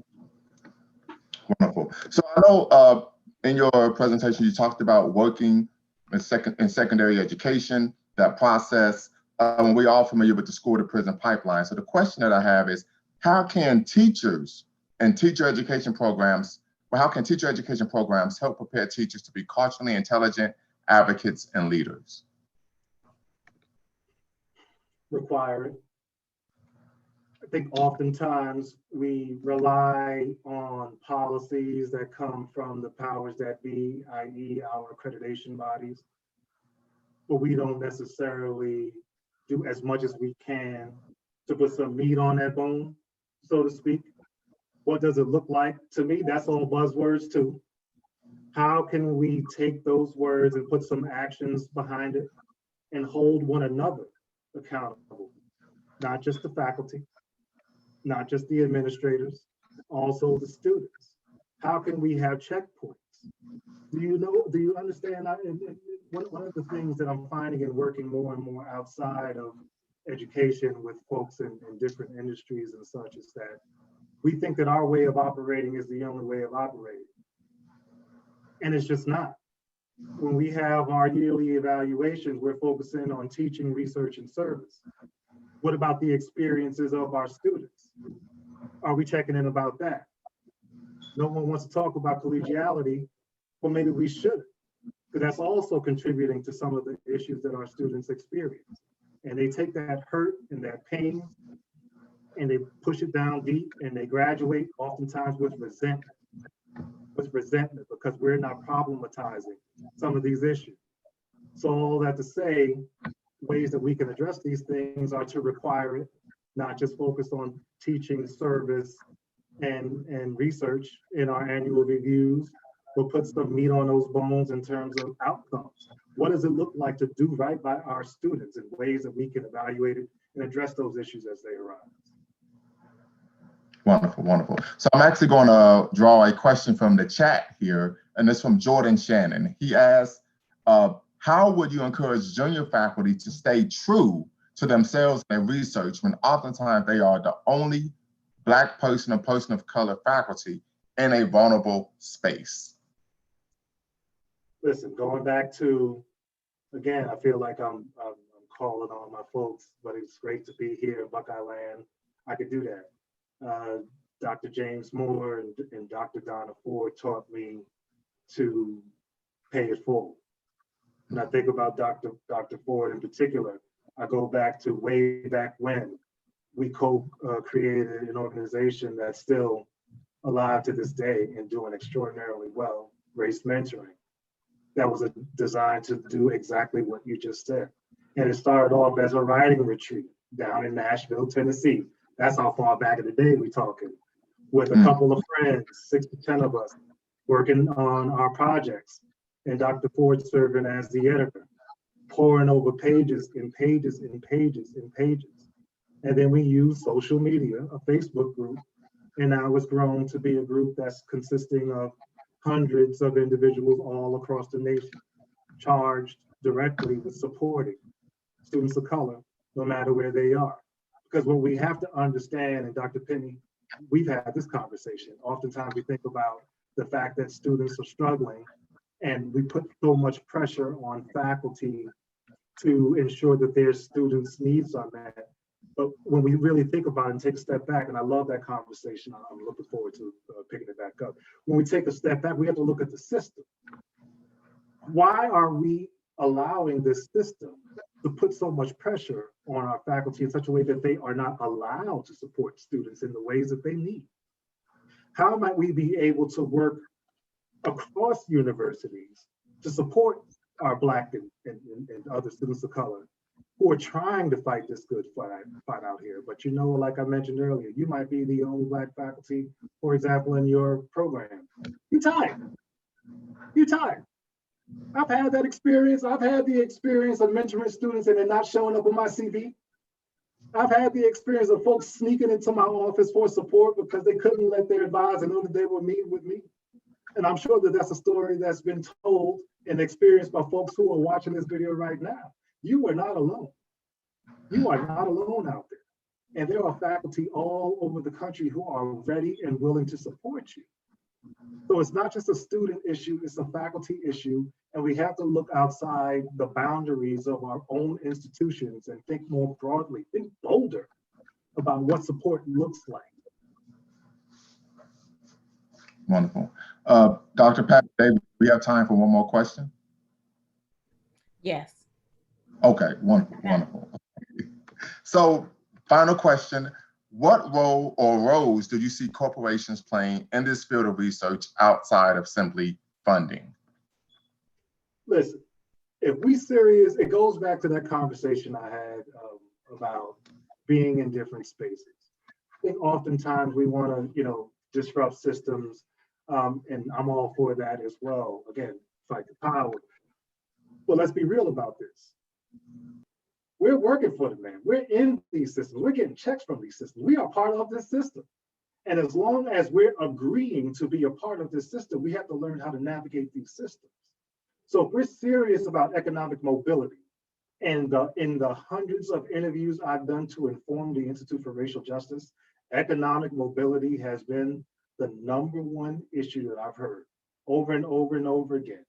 Wonderful. So I know in your presentation, you talked about working in secondary education, that process. We're all familiar with the school to prison pipeline. So the question that I have is, how can teachers and teacher education programs help prepare teachers to be culturally intelligent advocates and leaders? Require it. I think oftentimes we rely on policies that come from the powers that be, i.e. our accreditation bodies, but we don't necessarily do as much as we can to put some meat on that bone, so to speak. What does it look like? To me, that's all buzzwords too. How can we take those words and put some actions behind it and hold one another accountable, not just the faculty, not just the administrators, also the students? How can we have checkpoints? Do you understand? One of the things that I'm finding and working more and more outside of education with folks in different industries and such is that we think that our way of operating is the only way of operating. And it's just not. When we have our yearly evaluations, we're focusing on teaching, research, and service. What about the experiences of our students? Are we checking in about that? No one wants to talk about collegiality, well, maybe we should, because that's also contributing to some of the issues that our students experience. And they take that hurt and that pain and they push it down deep and they graduate oftentimes with resentment because we're not problematizing some of these issues. So all that to say, ways that we can address these things are to require it, not just focus on teaching, service, and research in our annual reviews, but put some meat on those bones in terms of outcomes. What does it look like to do right by our students in ways that we can evaluate it and address those issues as they arise? Wonderful, wonderful. So I'm actually going to draw a question from the chat here, and it's from Jordan Shannon. He asks, how would you encourage junior faculty to stay true to themselves in research when oftentimes they are the only Black person or person of color faculty in a vulnerable space? Listen, going back to, again, I feel like I'm calling on my folks, but it's great to be here in Buckeye Land. I could do that. Dr. James Moore and Dr. Donna Ford taught me to pay it forward. And I think about Dr. Ford in particular. I go back to way back when we co-created an organization that's still alive to this day and doing extraordinarily well, Race Mentoring. That was designed to do exactly what you just said. And it started off as a writing retreat down in Nashville, Tennessee. That's how far back in the day we're talking. With a couple of friends, 6 to 10 of us, working on our projects. And Dr. Ford serving as the editor, pouring over pages and pages and pages and pages. And then we use social media, a Facebook group, and now it's grown to be a group that's consisting of hundreds of individuals all across the nation, charged directly with supporting students of color, no matter where they are. Because what we have to understand, and Dr. Penny, we've had this conversation, oftentimes we think about the fact that students are struggling and we put so much pressure on faculty to ensure that their students' needs are met. But when we really think about it and take a step back, and I love that conversation, I'm looking forward to picking it back up. When we take a step back, we have to look at the system. Why are we allowing this system to put so much pressure on our faculty in such a way that they are not allowed to support students in the ways that they need? How might we be able to work across universities to support our Black and other students of color who are trying to fight this good fight out here? But you know, like I mentioned earlier, you might be the only Black faculty, for example, in your program. You're tired. You're tired. I've had that experience. I've had the experience of mentoring students and they're not showing up on my CV. I've had the experience of folks sneaking into my office for support because they couldn't let their advisor know that they were meeting with me. And I'm sure that that's a story that's been told and experienced by folks who are watching this video right now. You are not alone. You are not alone out there. And there are faculty all over the country who are ready and willing to support you. So it's not just a student issue, it's a faculty issue. And we have to look outside the boundaries of our own institutions and think more broadly, think bolder about what support looks like. Wonderful. Dr. Pat, David, we have time for one more question? Yes. Okay, wonderful, wonderful. So, final question. What role or roles do you see corporations playing in this field of research outside of simply funding? Listen, if we serious, it goes back to that conversation I had about being in different spaces. I think oftentimes we want to, disrupt systems, and I'm all for that as well. Again, fight the power. But let's be real about this. We're working for the man. We're in these systems. We're getting checks from these systems. We are part of this system. And as long as we're agreeing to be a part of this system, we have to learn how to navigate these systems. So if we're serious about economic mobility, and in the hundreds of interviews I've done to inform the Institute for Racial Justice, economic mobility has been the #1 issue that I've heard over and over and over again.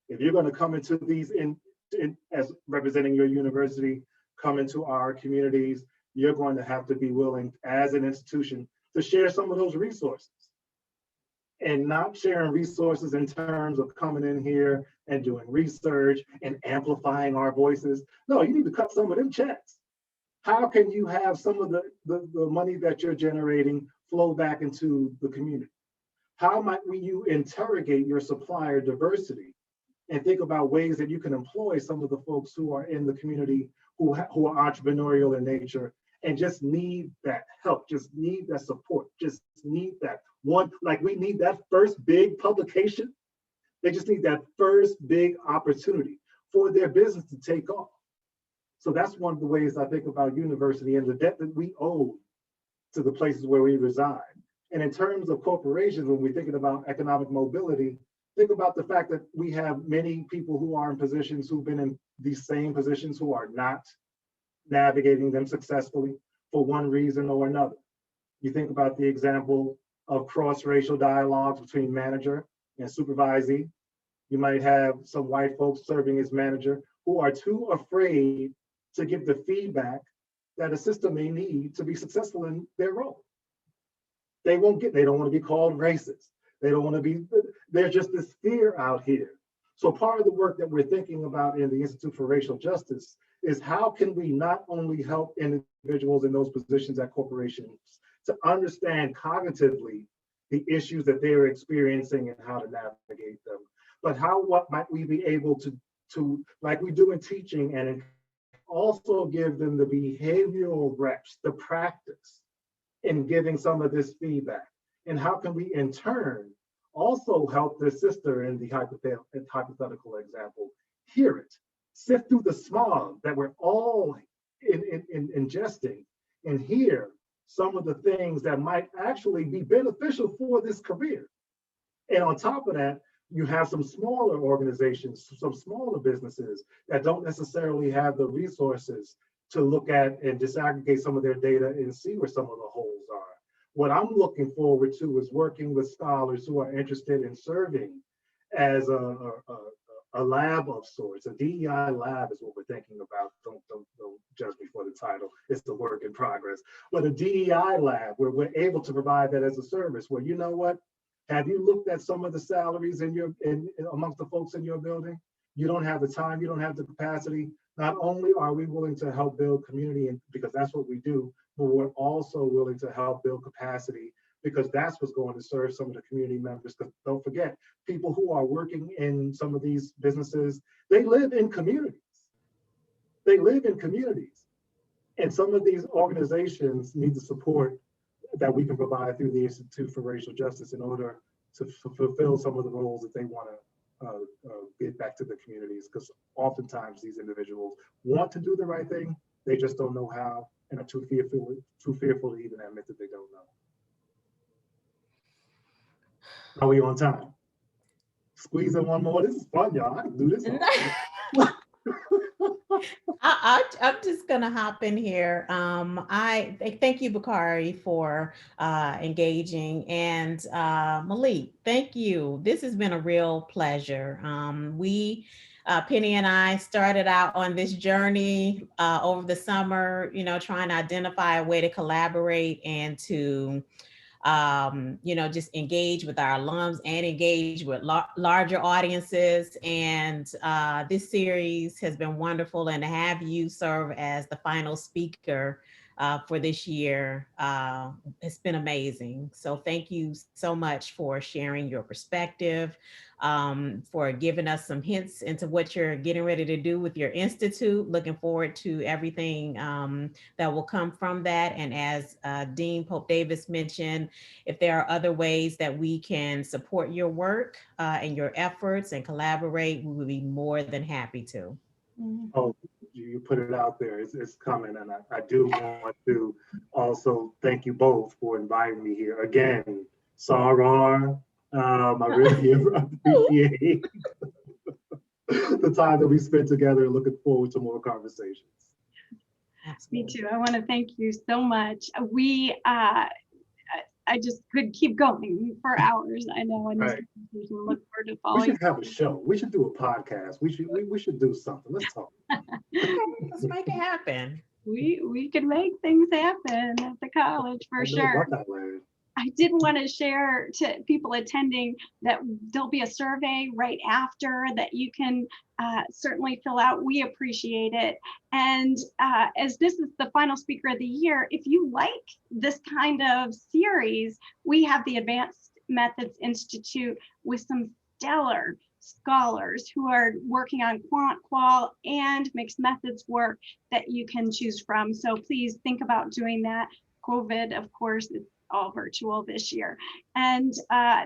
If you're going to come into these as representing your university, come into our communities, you're going to have to be willing as an institution to share some of those resources. And not sharing resources in terms of coming in here and doing research and amplifying our voices. No, you need to cut some of them checks. How can you have some of the money that you're generating flow back into the community? How might you interrogate your supplier diversity and think about ways that you can employ some of the folks who are in the community who are entrepreneurial in nature and just need that help, just need that support, just need that one, like we need that first big publication. They just need that first big opportunity for their business to take off. So that's one of the ways I think about university and the debt that we owe to the places where we reside. And in terms of corporations, when we're thinking about economic mobility, think about the fact that we have many people who are in positions who've been in these same positions who are not navigating them successfully for one reason or another. You think about the example of cross-racial dialogues between manager and supervisee. You might have some white folks serving as manager who are too afraid to give the feedback that a system may need to be successful in their role. They don't want to be called racist. They don't want to be, there's just this fear out here. So part of the work that we're thinking about in the Institute for Racial Justice is how can we not only help individuals in those positions at corporations to understand cognitively the issues that they're experiencing and how to navigate them, but what might we be able to like we do in teaching and also give them the behavioral reps, the practice in giving some of this feedback. And how can we in turn also help their sister in the hypothetical example hear it, sift through the smog that we're all ingesting and hear some of the things that might actually be beneficial for this career. And on top of that, you have some smaller organizations, some smaller businesses that don't necessarily have the resources to look at and disaggregate some of their data and see where some of the holes are. What I'm looking forward to is working with scholars who are interested in serving as a lab of sorts. A DEI lab is what we're thinking about. Don't judge me for the title. It's the work in progress. But a DEI lab where we're able to provide that as a service where, you know what, have you looked at some of the salaries amongst the folks in your building? You don't have the time, you don't have the capacity. Not only are we willing to help build community, because that's what we do, but we're also willing to help build capacity because that's what's going to serve some of the community members. Because don't forget, people who are working in some of these businesses, they live in communities. They live in communities. And some of these organizations need the support that we can provide through the Institute for Racial Justice in order to fulfill some of the roles that they want to get back to the communities, because oftentimes these individuals want to do the right thing, they just don't know how and are too fearful to even admit that they don't know. Are we on time? Squeeze in one more. This is fun, y'all. I can do this all day. I'm just gonna hop in here. I thank you, Bakari, for engaging, and Malik, thank you. This has been a real pleasure. Penny and I started out on this journey over the summer, trying to identify a way to collaborate and to just engage with our alums and engage with larger audiences. And this series has been wonderful, and to have you serve as the final speaker for this year, it's been amazing. So thank you so much for sharing your perspective, for giving us some hints into what you're getting ready to do with your institute. Looking forward to everything that will come from that. And as Dean Pope Davis mentioned, if there are other ways that we can support your work and your efforts and collaborate, we would be more than happy to. Oh, you put it out there. It's coming. And I do want to also thank you both for inviting me here. Again, Sarar, I really appreciate the time that we spent together and looking forward to more conversations. Me too. I want to thank you so much. I just could keep going for hours. I know, and Right. look forward to We following. should have a show. We should do a podcast. We should do something. Let's talk. Let's make it happen. We could make things happen at the college for I know sure. about that, Larry. I did want to share to people attending that there'll be a survey right after that you can certainly fill out. We appreciate it. And as this is the final speaker of the year, if you like this kind of series, we have the Advanced Methods Institute with some stellar scholars who are working on quant, qual, and mixed methods work that you can choose from. So please think about doing that. COVID, of course, it's all virtual this year. And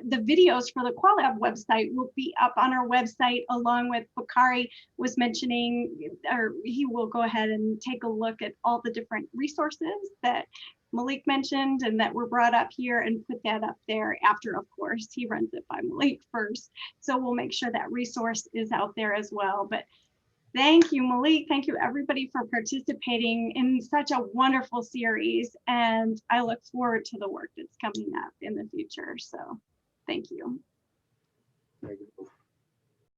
the videos for the Qualab website will be up on our website, along with Bakari was mentioning, or he will go ahead and take a look at all the different resources that Malik mentioned and that were brought up here, and put that up there after, of course, he runs it by Malik first. So we'll make sure that resource is out there as well. But thank you, Malik. Thank you, everybody, for participating in such a wonderful series. And I look forward to the work that's coming up in the future. So thank you. Thank you.